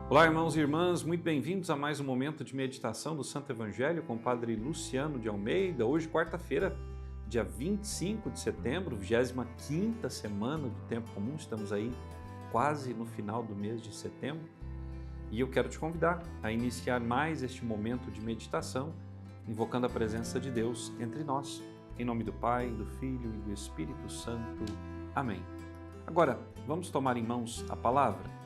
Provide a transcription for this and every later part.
Olá, irmãos e irmãs, muito bem-vindos a mais um momento de meditação do Santo Evangelho com o Padre Luciano de Almeida. Hoje, quarta-feira, dia 25 de setembro, 25ª semana do Tempo Comum. Estamos aí quase no final do mês de setembro e eu quero te convidar a iniciar mais este momento de meditação, invocando a presença de Deus entre nós. Em nome do Pai, do Filho e do Espírito Santo. Amém. Agora, vamos tomar em mãos a palavra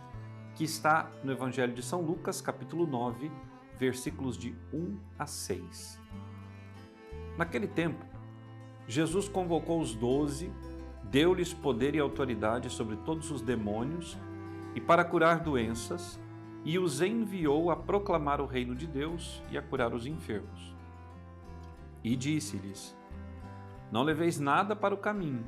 que está no Evangelho de São Lucas, capítulo 9, versículos de 1 a 6. Naquele tempo, Jesus convocou os 12, deu-lhes poder e autoridade sobre todos os demônios e para curar doenças, e os enviou a proclamar o reino de Deus e a curar os enfermos. E disse-lhes: Não leveis nada para o caminho,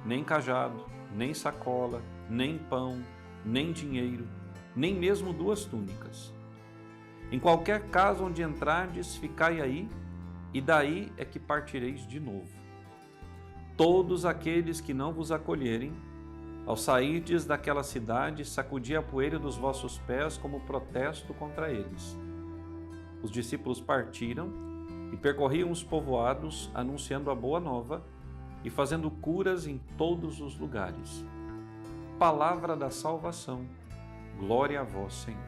nem cajado, nem sacola, nem pão, nem dinheiro, nem mesmo 2 túnicas. Em qualquer casa onde entrardes, ficai aí, e daí é que partireis de novo. Todos aqueles que não vos acolherem, ao sairdes daquela cidade, sacudi a poeira dos vossos pés como protesto contra eles. Os discípulos partiram e percorriam os povoados, anunciando a boa nova e fazendo curas em todos os lugares. Palavra da salvação, glória a vós, Senhor.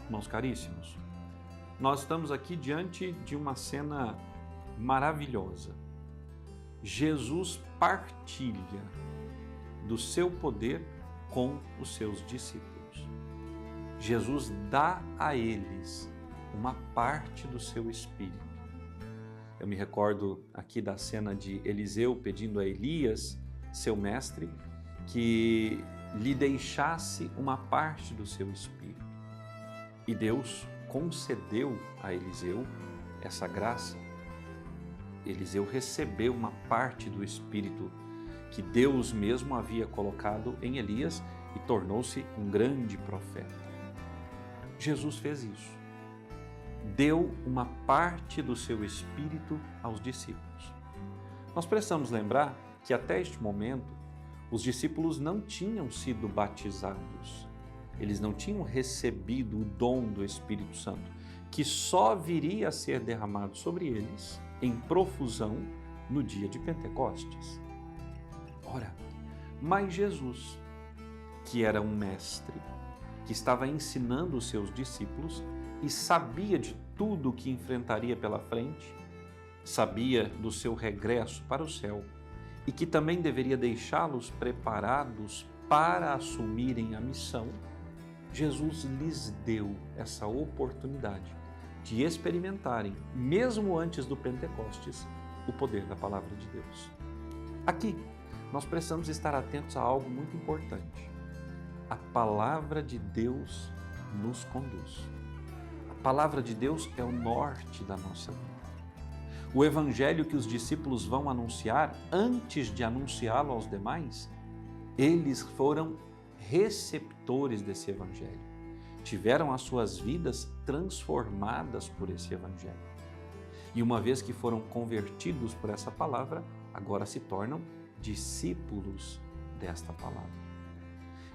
Irmãos caríssimos, nós estamos aqui diante de uma cena maravilhosa. Jesus partilha do seu poder com os seus discípulos. Jesus dá a eles uma parte do seu espírito. Eu me recordo aqui da cena de Eliseu pedindo a Elias, seu mestre, que lhe deixasse uma parte do seu espírito. E Deus concedeu a Eliseu essa graça. Eliseu recebeu uma parte do espírito que Deus mesmo havia colocado em Elias e tornou-se um grande profeta. Jesus fez isso. Deu uma parte do seu espírito aos discípulos. Nós precisamos lembrar que até este momento os discípulos não tinham sido batizados, eles não tinham recebido o dom do Espírito Santo, que só viria a ser derramado sobre eles em profusão no dia de Pentecostes. Ora, mas Jesus, que era um mestre, que estava ensinando os seus discípulos e sabia de tudo o que enfrentaria pela frente, sabia do seu regresso para o céu, e que também deveria deixá-los preparados para assumirem a missão, Jesus lhes deu essa oportunidade de experimentarem, mesmo antes do Pentecostes, o poder da Palavra de Deus. Aqui, nós precisamos estar atentos a algo muito importante. A Palavra de Deus nos conduz. A Palavra de Deus é o norte da nossa vida. O evangelho que os discípulos vão anunciar, antes de anunciá-lo aos demais, eles foram receptores desse evangelho. Tiveram as suas vidas transformadas por esse evangelho. E uma vez que foram convertidos por essa palavra, agora se tornam discípulos desta palavra.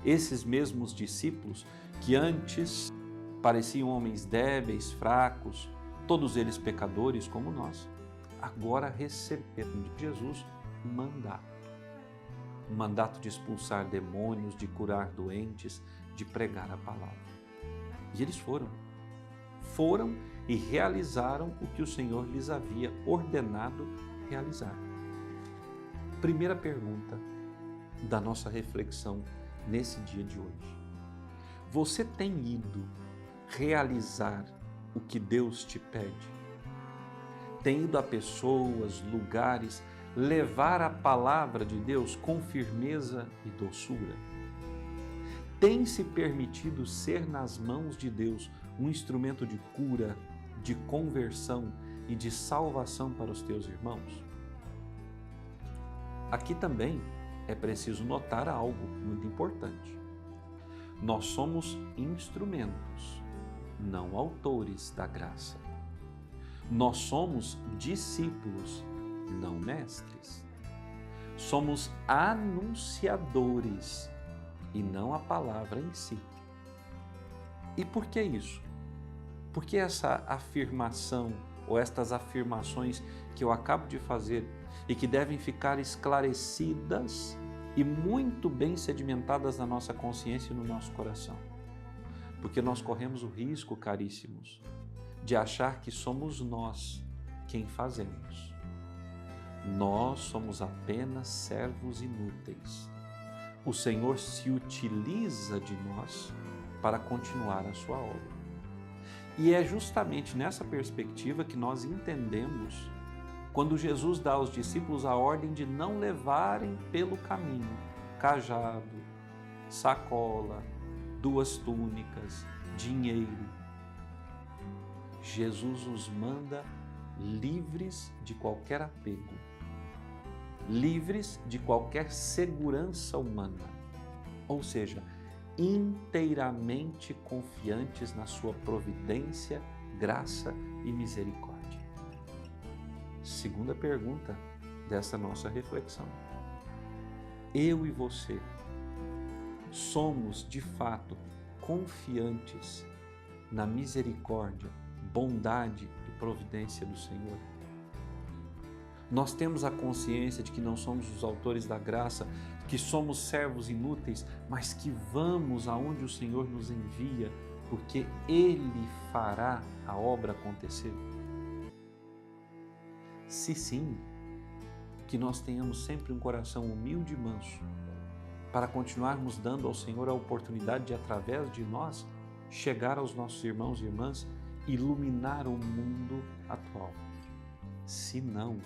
Esses mesmos discípulos que antes pareciam homens débeis, fracos, todos eles pecadores como nós, agora receberam de Jesus um mandato de expulsar demônios, de curar doentes, de pregar a palavra. E eles foram e realizaram o que o Senhor lhes havia ordenado realizar. Primeira pergunta da nossa reflexão nesse dia de hoje. Você tem ido realizar o que Deus te pede? Tem ido a pessoas, lugares, levar a palavra de Deus com firmeza e doçura? Tem se permitido ser nas mãos de Deus um instrumento de cura, de conversão e de salvação para os teus irmãos? Aqui também é preciso notar algo muito importante. Nós somos instrumentos, não autores da graça. Nós somos discípulos, não mestres. Somos anunciadores e não a palavra em si. E por que isso? Por que essa afirmação ou estas afirmações que eu acabo de fazer e que devem ficar esclarecidas e muito bem sedimentadas na nossa consciência e no nosso coração? Porque nós corremos o risco, caríssimos, de achar que somos nós quem fazemos. Nós somos apenas servos inúteis. O Senhor se utiliza de nós para continuar a sua obra. E é justamente nessa perspectiva que nós entendemos quando Jesus dá aos discípulos a ordem de não levarem pelo caminho cajado, sacola, 2 túnicas, dinheiro. Jesus os manda livres de qualquer apego, livres de qualquer segurança humana, ou seja, inteiramente confiantes na sua providência, graça e misericórdia. Segunda pergunta dessa nossa reflexão. Eu e você somos de fato confiantes na misericórdia, bondade e providência do Senhor? Nós temos a consciência de que não somos os autores da graça, que somos servos inúteis, mas que vamos aonde o Senhor nos envia, porque Ele fará a obra acontecer? Se sim, que nós tenhamos sempre um coração humilde e manso, para continuarmos dando ao Senhor a oportunidade de, através de nós, chegar aos nossos irmãos e irmãs, iluminar o mundo atual. Se não,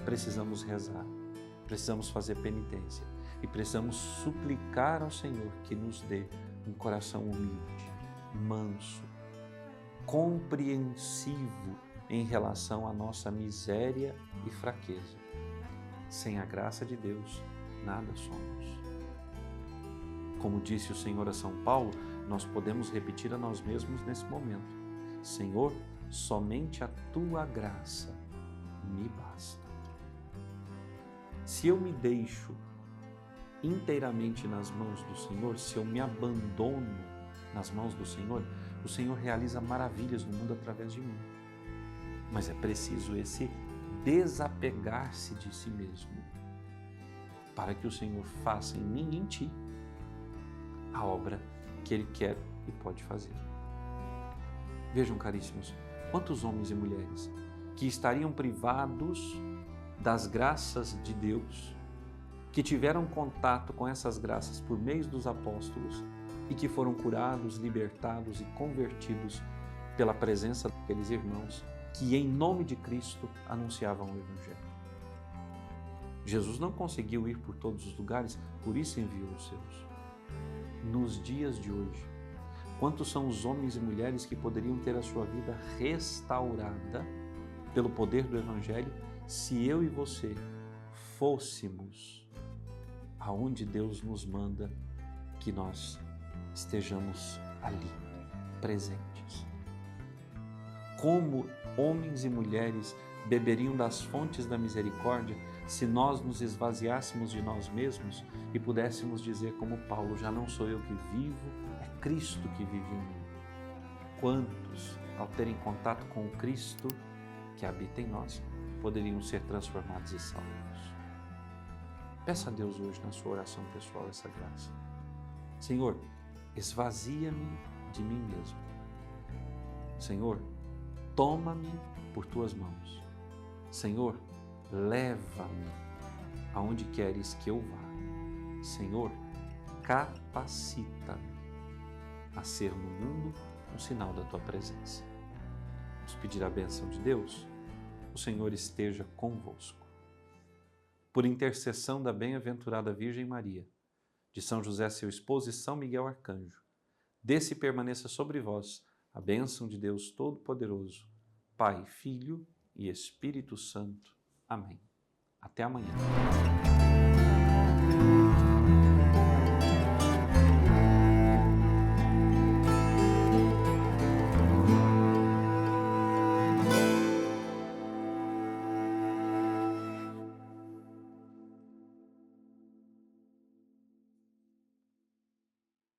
precisamos rezar, precisamos fazer penitência e precisamos suplicar ao Senhor que nos dê um coração humilde, manso, compreensivo em relação à nossa miséria e fraqueza. Sem a graça de Deus, nada somos. Como disse o Senhor a São Paulo, nós podemos repetir a nós mesmos nesse momento: Senhor, somente a Tua graça me basta. Se eu me deixo inteiramente nas mãos do Senhor, se eu me abandono nas mãos do Senhor, o Senhor realiza maravilhas no mundo através de mim. Mas é preciso esse desapegar-se de si mesmo, para que o Senhor faça em mim e em ti a obra que Ele quer e pode fazer. Vejam, caríssimos, quantos homens e mulheres que estariam privados das graças de Deus, que tiveram contato com essas graças por meio dos apóstolos e que foram curados, libertados e convertidos pela presença daqueles irmãos que, em nome de Cristo, anunciavam o Evangelho. Jesus não conseguiu ir por todos os lugares, por isso enviou os seus. Nos dias de hoje, quantos são os homens e mulheres que poderiam ter a sua vida restaurada pelo poder do Evangelho se eu e você fôssemos aonde Deus nos manda que nós estejamos ali, presentes? Como homens e mulheres beberiam das fontes da misericórdia se nós nos esvaziássemos de nós mesmos e pudéssemos dizer como Paulo: já não sou eu que vivo, é Cristo que vive em mim. Quantos, ao terem contato com o Cristo que habita em nós, poderiam ser transformados e salvos? Peça a Deus hoje na sua oração pessoal essa graça. Senhor, esvazia-me de mim mesmo. Senhor, toma-me por Tuas mãos. Senhor, leva-me aonde queres que eu vá. Senhor, capacita-me a ser no mundo um sinal da Tua presença. Vamos pedir a bênção de Deus? O Senhor esteja convosco. Por intercessão da bem-aventurada Virgem Maria, de São José, seu esposo, e São Miguel Arcanjo, desça e permaneça sobre vós a bênção de Deus Todo-Poderoso, Pai, Filho e Espírito Santo. Amém. Até amanhã.